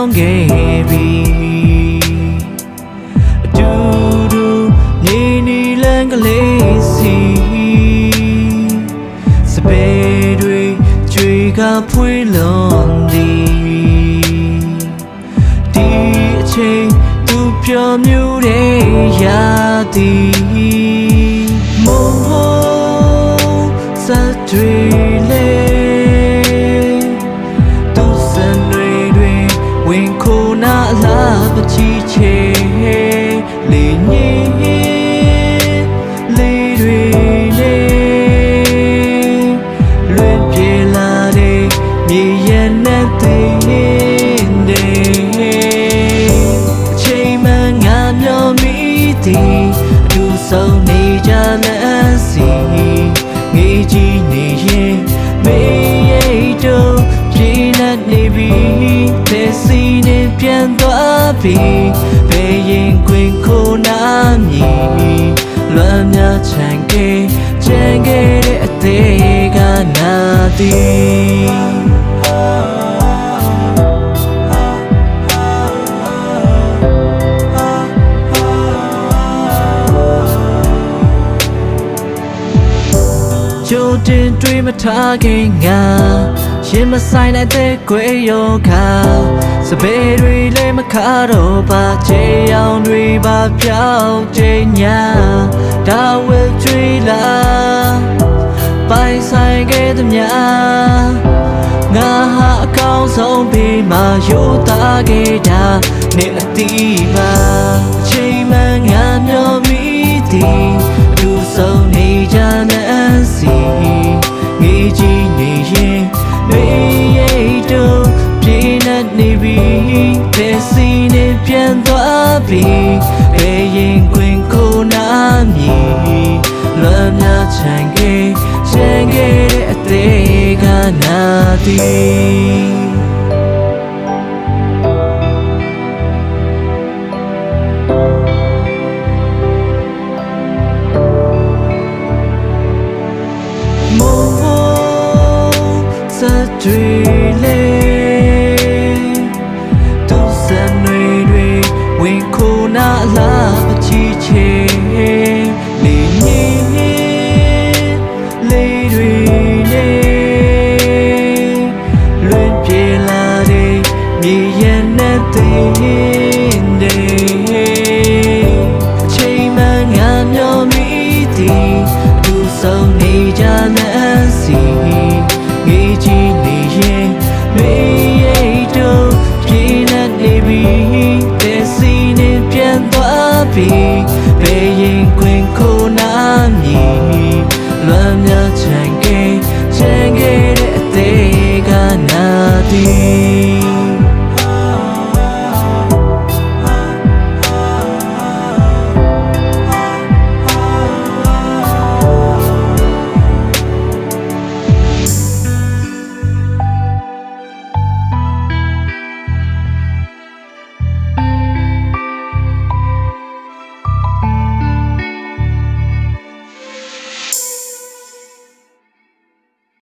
င်းခဲ့ပြီအတူတူနေနေလန်းကလေးစီစပယ်တွေကြွေကဖွေးလုံးသည်ဒီအချိန်သူပြောမျိုးတဲ့ရာသည်မို့စတွေလေသူစံတွေဝင်ခိုးနာလာပချီချေလေညင်းလေးတွေနေလွင်ပြေလာတဲ့မြေရနဲ့သေးတဲ့အချိန်မှငါမျောမိသည်အတူဆုံးနေကြလမ်းစီငေးကြီးနေရင်မေးရိတ်တော့ပြေးလက်နေပြီတဲ့စီနဲ့ပြန်သွားပြီဘယ်ရင်ခွင်ခိုးနာမြည်လွမ်းများချန်ခဲ့ချန်ခဲ့တဲ့အသေးကနာသည်ကြိုတင်တွေးမထားခင်ငါရင်မဆိုင်တဲ့ကွယ်ရောခါစပယ်တွေလည်းမခါတော့ပါချေအောင်တွေပါပြောင်းချင်ညာဒါဝဲကြွေးလာပိုင်ဆိုင်ခဲ့သမျှငါဟာအကောင်းဆုံးပြီးမှရိုးသားခဲ့တာနေအတီးပါအချိန်မှငါမျောမိသည်အတူဆုံးနေကြတဲ့စီငေးကြီးနေရင်မေးရိတ်တော့ပြေးလက်နေပြီဘယ်စီနဲ့ပြန်သွားပြီဘယ်ရင်ခွင်ခိုးနာမြည်လွမ်းများချန်ခဲ့ချန်ခဲ့တဲ့အသေးကနာသည်တွေလေသူစံတွေဝင်ခိုးနာလာပချီချေလေညင်းလေးတွေနေလွင်ပြေလာတဲ့မြေရနဲ့သေးတဲ့အချိန်မှငါမျောမိသည်သူဆုံးနေကြတဲ့စီငေးကြီးနေရင်မေးရိတ်တော့ပြေးလက်နေပြီဘယ်စီနဲ့ပြန်သွားပြီဘယ်ရင်ခွင်ခိုးနာမြည်လွမ်းများချန်ခဲ့တဲ့အသေးကနာသည်